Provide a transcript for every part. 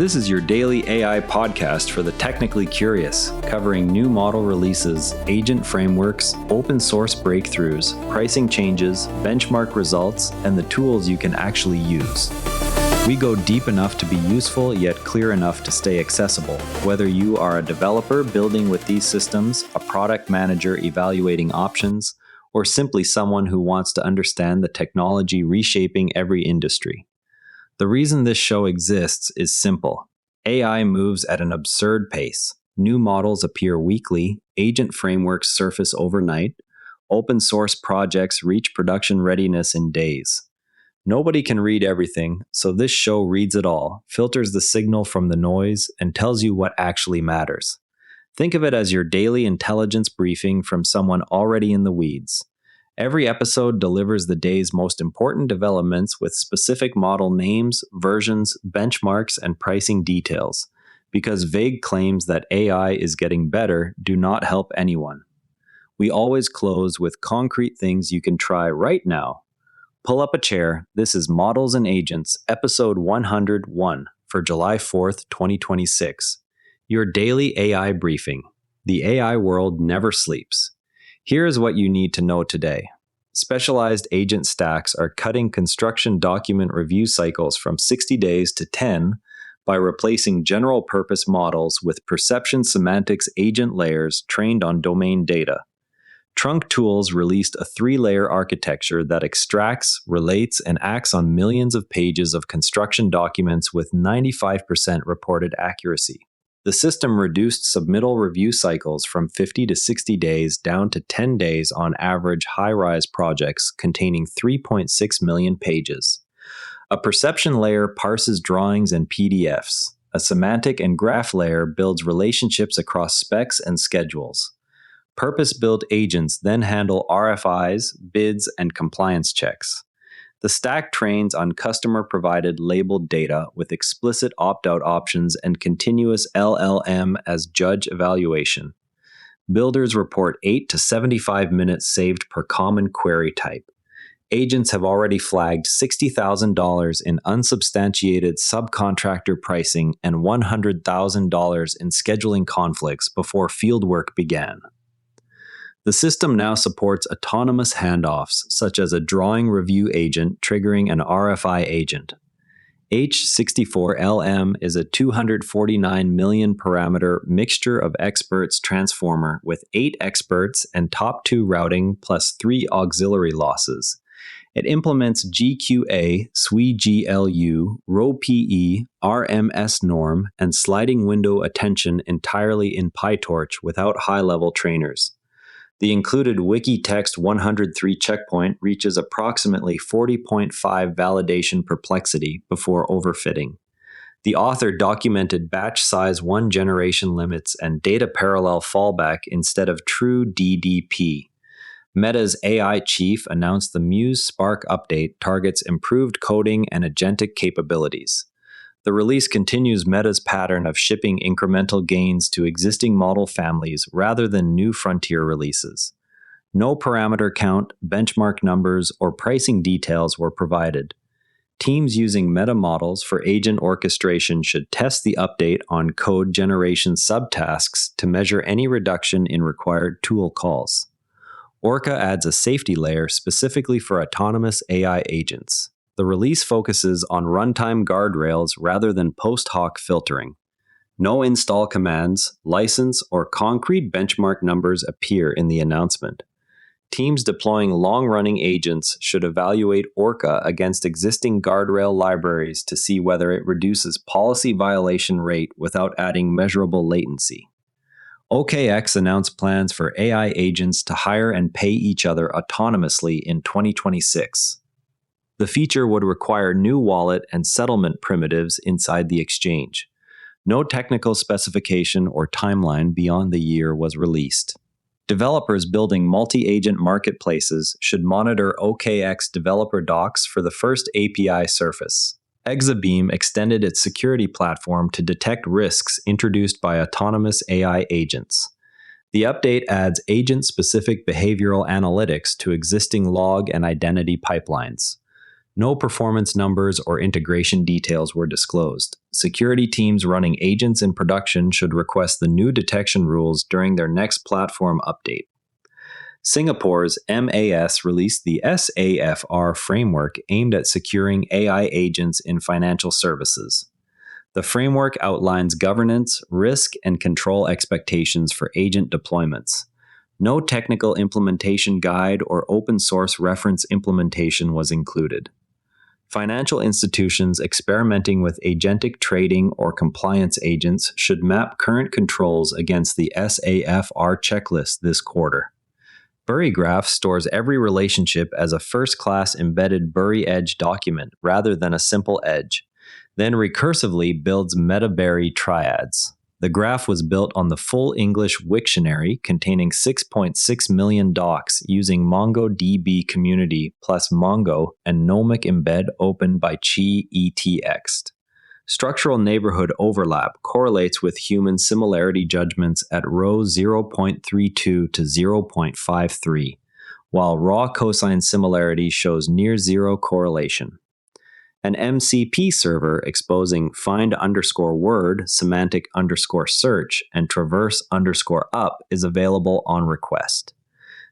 This is your daily AI podcast for the technically curious, covering new model releases, agent frameworks, open source breakthroughs, pricing changes, benchmark results, and the tools you can actually use. We go deep enough to be useful yet clear enough to stay accessible, whether you are a developer building with these systems, a product manager evaluating options, or simply someone who wants to understand the technology reshaping every industry. The reason this show exists is simple. AI moves at an absurd pace. New models appear weekly, agent frameworks surface overnight, open source projects reach production readiness in days. Nobody can read everything, so this show reads it all, filters the signal from the noise, and tells you what actually matters. Think of it as your daily intelligence briefing from someone already in the weeds. Every episode delivers the day's most important developments with specific model names, versions, benchmarks, and pricing details, because vague claims that AI is getting better do not help anyone. We always close with concrete things you can try right now. Pull up a chair. This is Models and Agents, episode 101 for July 4th, 2026. Your daily AI briefing. The AI world never sleeps. Here is what you need to know today. Specialized agent stacks are cutting construction document review cycles from 60 days to 10 by replacing general-purpose models with perception-semantics-agent layers trained on domain data. Trunk Tools released a 3-layer architecture that extracts, relates, and acts on millions of pages of construction documents with 95% reported accuracy. The system reduced submittal review cycles from 50 to 60 days down to 10 days on average high-rise projects containing 3.6 million pages. A perception layer parses drawings and PDFs. A semantic and graph layer builds relationships across specs and schedules. Purpose-built agents then handle RFIs, bids, and compliance checks. The stack trains on customer-provided labeled data with explicit opt-out options and continuous LLM as judge evaluation. Builders report 8 to 75 minutes saved per common query type. Agents have already flagged $60,000 in unsubstantiated subcontractor pricing and $100,000 in scheduling conflicts before fieldwork began. The system now supports autonomous handoffs, such as a drawing review agent triggering an RFI agent. H64LM is a 249 million parameter mixture of experts transformer with 8 experts and top 2 routing plus 3 auxiliary losses. It implements GQA, SWI-GLU, ROW-PE, RMS norm, and sliding window attention entirely in PyTorch without high-level trainers. The included Wikitext 103 checkpoint reaches approximately 40.5 validation perplexity before overfitting. The author documented batch size 1 generation limits and data parallel fallback instead of true DDP. Meta's AI chief announced the Muse Spark update targets improved coding and agentic capabilities. The release continues Meta's pattern of shipping incremental gains to existing model families rather than new frontier releases. No parameter count, benchmark numbers, or pricing details were provided. Teams using meta models for agent orchestration should test the update on code generation subtasks to measure any reduction in required tool calls. Orca adds a safety layer specifically for autonomous AI agents. The release focuses on runtime guardrails rather than post-hoc filtering. No install commands, license, or concrete benchmark numbers appear in the announcement. Teams deploying long-running agents should evaluate Orca against existing guardrail libraries to see whether it reduces policy violation rate without adding measurable latency. OKX announced plans for AI agents to hire and pay each other autonomously in 2026. The feature would require new wallet and settlement primitives inside the exchange. No technical specification or timeline beyond the year was released. Developers building multi-agent marketplaces should monitor OKX developer docs for the first API surface. Exabeam extended its security platform to detect risks introduced by autonomous AI agents. The update adds agent-specific behavioral analytics to existing log and identity pipelines. No performance numbers or integration details were disclosed. Security teams running agents in production should request the new detection rules during their next platform update. Singapore's MAS released the SAFR framework aimed at securing AI agents in financial services. The framework outlines governance, risk, and control expectations for agent deployments. No technical implementation guide or open source reference implementation was included. Financial institutions experimenting with agentic trading or compliance agents should map current controls against the SAFR checklist this quarter. Bury Graph stores every relationship as a first-class embedded Bury edge document rather than a simple edge, then recursively builds meta-Bury triads. The graph was built on the full English Wiktionary containing 6.6 million docs using MongoDB community plus Mongo and Nomic embed opened by Chi ETX. Structural neighborhood overlap correlates with human similarity judgments at row 0.32 to 0.53, while raw cosine similarity shows near zero correlation. An MCP server exposing find_word, semantic_search, and traverse_up is available on request.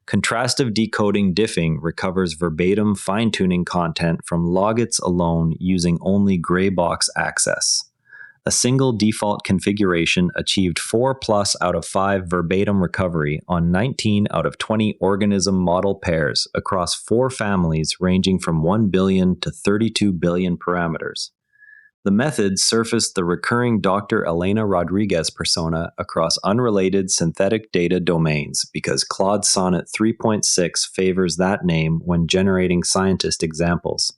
Contrastive decoding diffing recovers verbatim fine-tuning content from logits alone using only gray box access. A single default configuration achieved 4+ out of 5 verbatim recovery on 19 out of 20 organism model pairs across 4 families ranging from 1 billion to 32 billion parameters. The method surfaced the recurring Dr. Elena Rodriguez persona across unrelated synthetic data domains because Claude Sonnet 3.6 favors that name when generating scientist examples.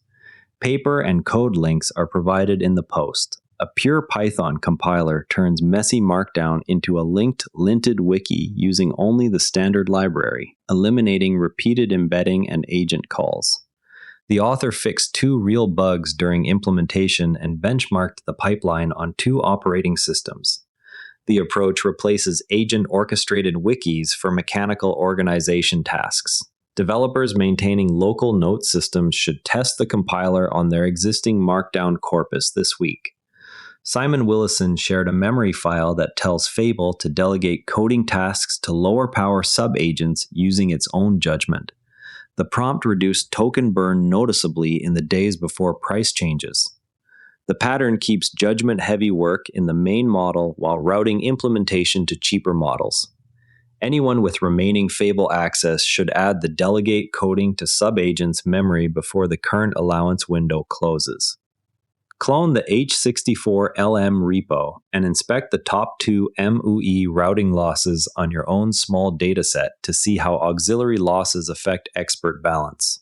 Paper and code links are provided in the post. A pure Python compiler turns messy markdown into a linked linted wiki using only the standard library, eliminating repeated embedding and agent calls. The author fixed 2 real bugs during implementation and benchmarked the pipeline on 2 operating systems. The approach replaces agent-orchestrated wikis for mechanical organization tasks. Developers maintaining local note systems should test the compiler on their existing Markdown corpus this week. Simon Willison shared a memory file that tells Fable to delegate coding tasks to lower power sub-agents using its own judgment. The prompt reduced token burn noticeably in the days before price changes. The pattern keeps judgment-heavy work in the main model while routing implementation to cheaper models. Anyone with remaining Fable access should add the delegate coding to sub-agents memory before the current allowance window closes. Clone the H64LM repo and inspect the top 2 MUE routing losses on your own small dataset to see how auxiliary losses affect expert balance.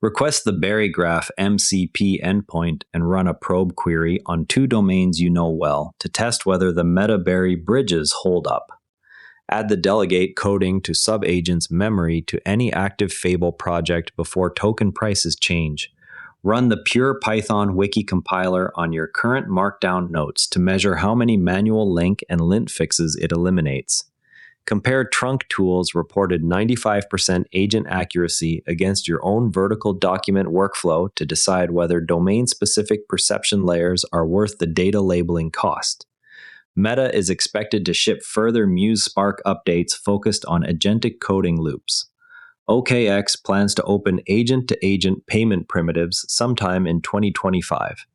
Request the Bury Graph MCP endpoint and run a probe query on 2 domains you know well to test whether the meta-Bury bridges hold up. Add the delegate coding to sub-agents memory to any active Fable project before token prices change. Run the pure Python wiki compiler on your current Markdown notes to measure how many manual link and lint fixes it eliminates. Compare trunk tools reported 95% agent accuracy against your own vertical document workflow to decide whether domain-specific perception layers are worth the data labeling cost. Meta is expected to ship further Muse Spark updates focused on agentic coding loops. OKX plans to open agent-to-agent payment primitives sometime in 2025.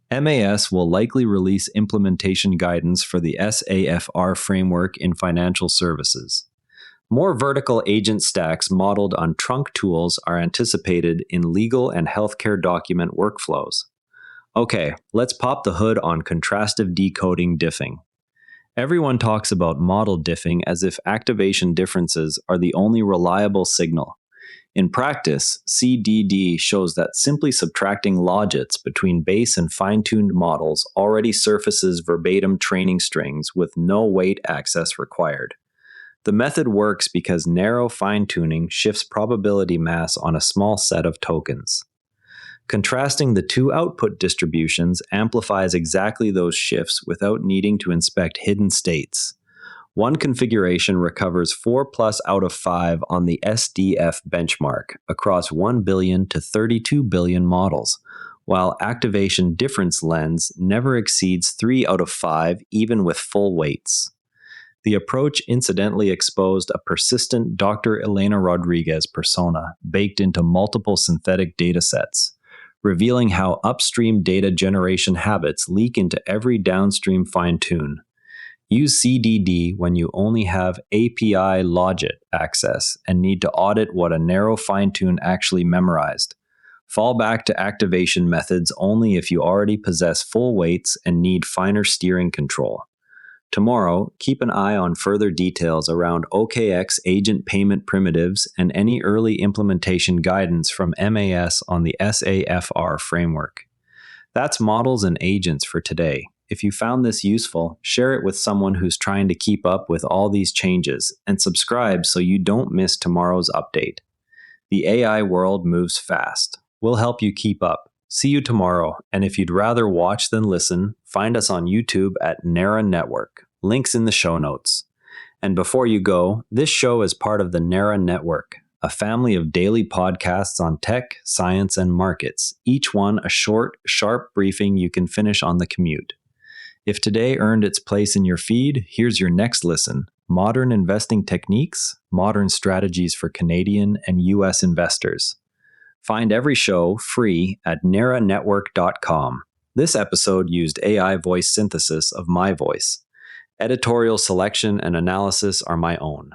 MAS will likely release implementation guidance for the SAFR framework in financial services. More vertical agent stacks modeled on trunk tools are anticipated in legal and healthcare document workflows. Okay, let's pop the hood on contrastive decoding diffing. Everyone talks about model diffing as if activation differences are the only reliable signal. In practice, CDD shows that simply subtracting logits between base and fine-tuned models already surfaces verbatim training strings with no weight access required. The method works because narrow fine-tuning shifts probability mass on a small set of tokens. Contrasting the 2 output distributions amplifies exactly those shifts without needing to inspect hidden states. One configuration recovers 4 plus out of 5 on the SDF benchmark across 1 billion to 32 billion models, while activation difference lens never exceeds 3 out of 5 even with full weights. The approach incidentally exposed a persistent Dr. Elena Rodriguez persona baked into multiple synthetic datasets, revealing how upstream data generation habits leak into every downstream fine-tune. Use CDD when you only have API logit access and need to audit what a narrow fine-tune actually memorized. Fall back to activation methods only if you already possess full weights and need finer steering control. Tomorrow, keep an eye on further details around OKX agent payment primitives and any early implementation guidance from MAS on the SAFR framework. That's models and agents for today. If you found this useful, share it with someone who's trying to keep up with all these changes, and subscribe so you don't miss tomorrow's update. The AI world moves fast. We'll help you keep up. See you tomorrow, and if you'd rather watch than listen, find us on YouTube at Nara Network. Links in the show notes. And before you go, this show is part of the Nara Network, a family of daily podcasts on tech, science, and markets, each one a short, sharp briefing you can finish on the commute. If today earned its place in your feed, here's your next listen. Modern investing techniques, modern strategies for Canadian and US investors. Find every show free at naranetwork.com. This episode used AI voice synthesis of my voice. Editorial selection and analysis are my own.